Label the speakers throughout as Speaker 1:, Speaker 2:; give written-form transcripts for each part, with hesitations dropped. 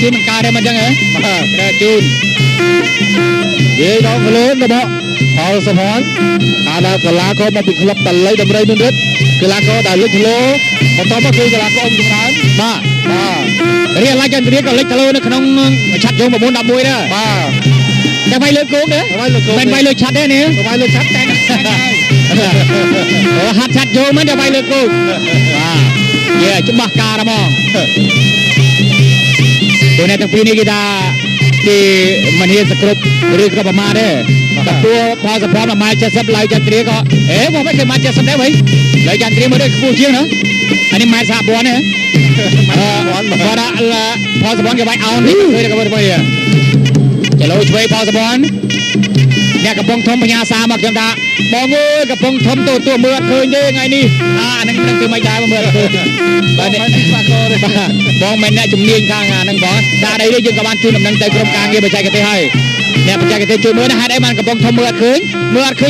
Speaker 1: ជួនមិនកើតទេមិនអញ្ចឹងហ៎បាទជូននិយាយដល់កលូនរបស់ផលសុភ័ណ្ឌអាណាកីឡាករមកពីក្លឹបតល័យដំរីមានរិទ្ធកីឡាករដែលលេចធ្លោបន្តមកគឺកីឡាករអ៊ំចម្រើនបាទរៀនឡាយចន្ទរាក៏លេចធ្លោនៅក្នុងឆាត់ជើង9-11ដែរបាទតែវាយលើគោកទេមិនវាយលើឆាត់ទេនេះវាយលើឆាត់តែអូហាត់ឆាត់ជើងមិនតែវាយលើគោកបាទយេច្បាស់ការហ្មងពួកអ្នកទាំងពីរនេះគេថាគេមិនហ៊ានសគ្រប់ឬក៏ប្រមាថទេតែតួផលសុភ័ណ្ឌ1.70ម៉ែត្រឡើយចន្ទរាក៏មកមិនគេ1.70ម៉ែត្រដែរវិញឡើយចន្ទរាមើលដូចខ្ពស់ជាងណាអានេះ1.40ម៉ែត្រទេគាត់ផលសុភ័ណ្ឌគេវាយអោននេះឃើញតែគាត់មើលចលោឆ្វេងផលសុភ័ណ្ឌអ្នកកំពុងធំបញ្ញាសាមកខ្ញុំថាបងអើយកំពុងធំទូមើលអត់ឃើញទេថ្ងៃនេះហ្នឹងមិនគឺមិនដែរមើលអត់ឃើញបាទនេះបងមិនអ្នកជំនាញខាងហ្នឹងបងដាក់អីនេះយើងក៏បានជួយដំណឹងទៅក្រុមការងារបច្ចេកទេសហើយអ្នកបច្ចេកទេសជួយមើលហេតុអីបានកំពុងធំមើលអត់ឃើញ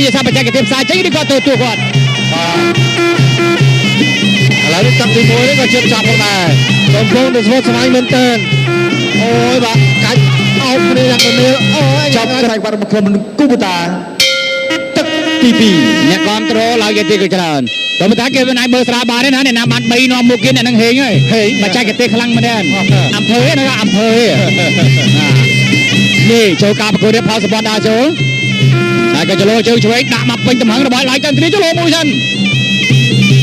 Speaker 1: ជាសាបច្ចេកទេសផ្សាយចេញឬក៏ទូគាត់បាទឥឡូវនេះចាប់ទី1នេះក៏ជិតចាប់ផងដែរកំពុងទៅស្វែងស្វែងមែនតើអូយបាទកាច់អោបគ្នាយ៉ាងនេះអូយចាប់ក្រៃបាត់របស់ក្រុមគូបតាទឹកទី2អ្នកគ្រប់គ្រងឡើងយេទីក៏ច្រើនតែមិនថាគេមិនអាចមើលស្រាលបានទេណាអ្នកណាបាន3នាំមុខគេអ្នកនឹងហេងហើយបច្ចេកទេសខ្លាំងមែនទេអំភើណាអំភើនេះចូលការប្រកួតនេះផលសុភ័ណ្ឌដើរចូលហើយក៏ចលោជើងឆ្វេងដាក់មកពេញទំហឹងរបស់ឡាយចន្ទរាចលោមួយសិន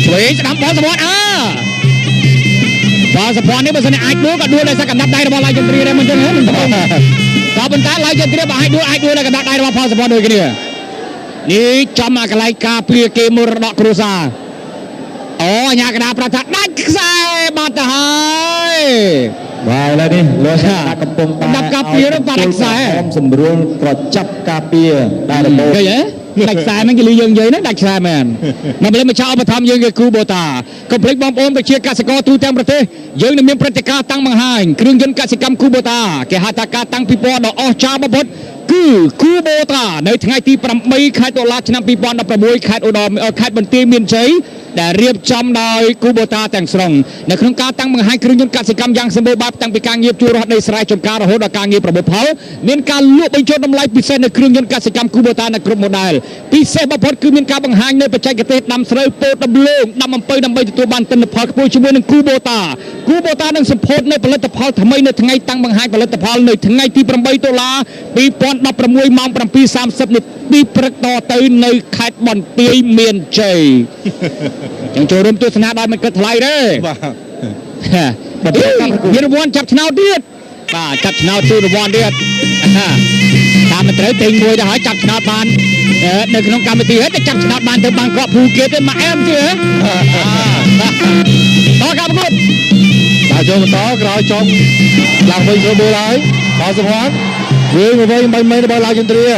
Speaker 1: ឆ្វេងស្ដាប់ផលសុភ័ណ្ឌផលសុភ័ណ្ឌនេះបើសិនអាចដួលក៏ដួលដោយសារកណ្ដាប់ដៃរបស់ឡាយចន្ទរាដែរមិនចឹងហ៎មិន懂ក៏ប៉ុន្តែឡាយចន្ទរាបើអាចដួលដោយកណ្ដាប់ដៃរបស់ផលសុភ័ណ្ឌដូចគ្នានេះចំអាកន្លែងការព្រាគេមរតកគ្រួសារអូអញ្ញាកណ្ដាលប្រាប់ថាដាច់ខ្សែបាត់ទៅហើយបាទឥឡូវនេះលោកកំពុងដាច់ការព្រានឹងបាត់ខ្សែសម្រួលប្រចាប់ការព្រាដែលរបូឃើញហ៎ដាច់ខ្សែហ្នឹងគេលឺយើងនិយាយណាដាច់ខ្សែមែនមកពេលមកចោលឧបត្ថម្ភយើងគឺគូបូតាកុំភ្លេចបងប្អូនប្រជាកសិករទូទាំងប្រទេសយើងនឹងមានព្រឹត្តិការណ៍តាំងបង្ហាញគ្រឿងយន្តកសិកម្មគូបូតាគេហៅថាការតាំងពិព័រណ៍ដ៏អស្ចារ្យបំផុតគឺគូបូតានៅថ្ងៃទី8ខែតុលាឆ្នាំ2016ខេត្តឧត្តរខេត្តបន្ទាយមានជ័យដែលរៀបចំដោយគូបូតាទាំងស្រុងនៅក្នុងការតាំងបង្ហាញគ្រឿងយន្តកសិកម្មយ៉ាងសម្បូរបែបតាំងពីការងារជួររស់ដីស្រែចម្ការរហូតដល់ការងារប្រមូលផលមានការលក់បញ្ចូលតម្លៃពិសេសនៅគ្រឿងយន្តកសិកម្មគូបូតានៅគ្រប់ម៉ូដែលពិសេសបំផុតគឺមានការបង្ហាញនៅបច្ចេកទេសដាំស្រូវពោតដំឡូងដាំអំពៅដើម្បីទទួលបានទិន្នផលខ្ពស់ជាមួយនឹងគូបូតានឹងសម្ពោធនៅផលិតផលថ្មីនៅថ្ងៃតាំងបង្ហាញផលិតផលនៅថ្ងៃទី8តុលា2016ម៉ោង 7:30 នាទីព្រឹកតទៅនៅខេត្តបន្ទាយមានជ័យចឹងចូលរួមទស្សនាដោយមិនគិតថ្លៃទេបាទមានរង្វាន់ចាប់ឆ្នោតទៀតបាទចាប់ឆ្នោតទូរង្វាន់ទៀតតាមមិនត្រូវទិញមួយទៅហើយចាប់ឆ្នោតបាននៅក្នុងកម្មវិធីហើយតែចាប់ឆ្នោតបានទៅបាងកក់ភូเก็ตទេមកអែមទៀតតការប្រកួតបាទចូលបន្តក្រោយចុងឡើងវិញចូលមើលហើយផលសុភ័ណ្ឌវិញមកវិញមិនមែនរបស់ឡាយចន្ទ្រា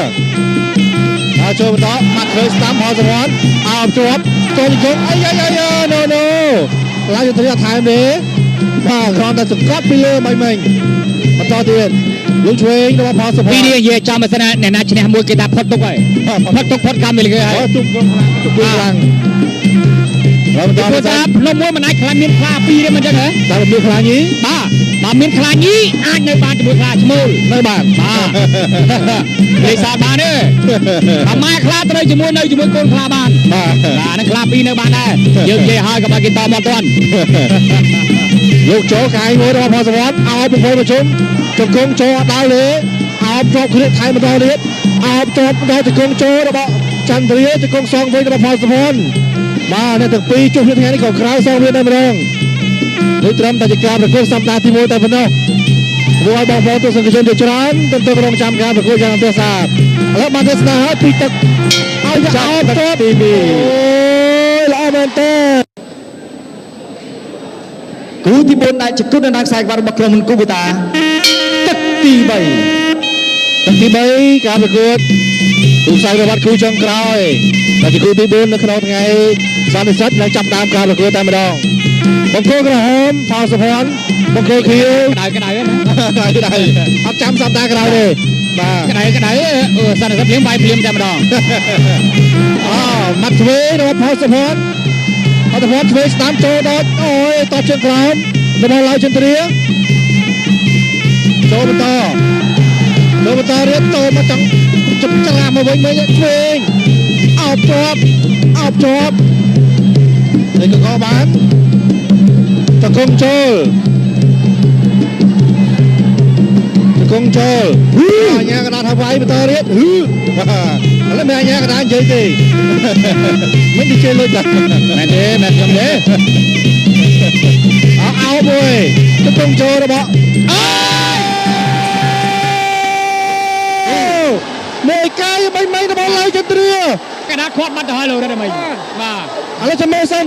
Speaker 1: ហើយចូលបន្តបាត់ឃើញស្ដាំផលសុភ័ណ្ឌអោបជាប់ចូលជង្គអាយណូឡាយចន្ទ្រាថែមទេបាទគ្រាន់តែសង្កត់ពីលើមិនមែនបន្តទៀតលោកឆ្វេងរបស់ផលសុភ័ណ្ឌពីនេះនិយាយចំមិនសិនអ្នកណាឈ្នះមួយគេថាផុតទុកហើយផុតកម្មវិលគេហើយទុកខ្លាំងបាទបន្តថាភ្នំមួយមិនអាចខ្លាចមានខ្លាពីរទេមិនចឹងហ៎តែមានខ្លាញីបាទបើមានខ្លាញីអាចនៅបានជាមួយខ្លាឈ្មោលនៅបានបាទលេខសាបានទេបើម៉ែខ្លាត្រូវជាមួយនៅជាមួយកូនខ្លាបានបាទហ្នឹងខ្លាពីរនៅបានដែរយើងនិយាយហើយក៏បើគេតមកទាន់លោកចូលកាយមួយរបស់ផលសុភ័ណ្ឌអោបប្រពន្ធប្រជុំជង្គង់ចូលដល់លេអោបជាប់គ្នាថែមបន្តទៀតអោបជាប់ដល់ជង្គង់ចូលរបស់ចន្ទរាជង្គង់សងវិញរបស់ផលសុភ័ណ្ឌបាទអ្នកទាំងពីរជួបគ្នាថ្ងៃនេះក៏ក្រៅសងវាតែម្ដងដូចត្រឹមតែជាការប្រកួតសប្តាហ៍ទី1តែប៉ុណ្ណោះព្រោះឲ្យបងប្អូនទស្សនិកជនជាច្រើនទន្ទឹងរង់ចាំការប្រកួតយ៉ាងអន្តរជាតិឥឡូវបានទស្សនាហើយពីទឹកឲ្យចាប់ទី2អូយល្អមែនតើគូទី4ដែលជាគុណនៅខ្សែក្បាត់របស់ក្រុមហ៊ុនគូបូតាទឹកទី3ការប្រកួតគូខ្សែក្បាត់គូចុងក្រោយតែជាគូទី4នៅក្នុងថ្ងៃសន្និសីទនឹងចាប់ដើមការប្រកួតតែម្ដងបង្គោលក្រហមផលសុភ័ណ្ឌបង្គោលខៀវក្តៅណាអត់ចាំសប្តាហ៍ក្រោយទេបាទក្តៅសន្និសីទភ្លាមវាយភ្លាមតែម្ដងម៉ាត់ទ្វេរបស់ផលសុភ័ណ្ឌអត់ទ្វេស្ដាំចូលដល់អូយតបជើងក្រោមរបស់ឡាយចន្ទ្រា
Speaker 2: ចូលបន្តរៀបតមកចង់ច្រាមកវិញឆ្វេងអោបជាប់នេះក៏បានតកងចូលអញ្ញាកណ្ដាលថាវាយបន្តរៀបឥឡូវមិនអញ្ញាកណ្ដាលនិយាយទេមិននិយាយលុយដែរ
Speaker 1: មែនខ្ញុំទេ
Speaker 2: អោមួយតកងចូលរបស់មេកាយមិនរបស់ឡើយចន្ទ្រា
Speaker 1: កណ្ដាលខាត់បាត់ទៅហើយលោករ៉េមីបាទ
Speaker 2: ឥឡូវចាំមើលសិន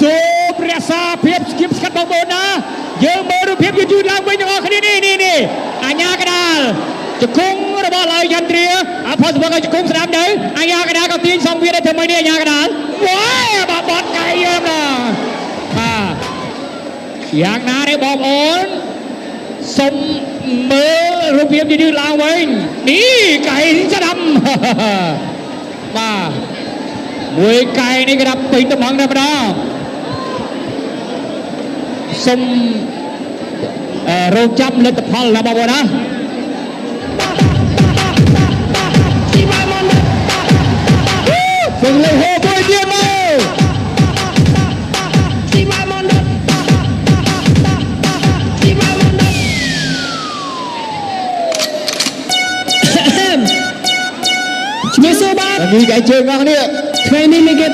Speaker 1: សូមរក្សាភាពស្គៀមស្កាត់បងប្អូនណាយើងមើលរូបភាពយឺតឡើងវិញទាំងអស់គ្នានេះអញ្ញាកដាលជង្គង់របស់ឡើយចន្ទ្រាផលសម្បត្តិជង្គង់ស្ដាប់ទៅអញ្ញាកដាលក៏ទាញសងវាដែរធ្វើម៉េចនេះអញ្ញាកដាលវាយបបត់កាយយើងណាបាទយ៉ាងណាទេបងប្អូនសូមមើលរូបភាពយឺតឡើងវិញនេះកែស្ដាំបាទមួយកែនេះក្តាប់ពេញតំងតែម្ដងសូមរងចាំលទ្ធផលណាបងប្អូនណា
Speaker 2: ពេញលើហូបមួយទៀតមក
Speaker 1: ជំរាបសួរបាទ
Speaker 2: នេះកែជើងអស់នេះ
Speaker 1: ថ្ងៃនេះមានគេ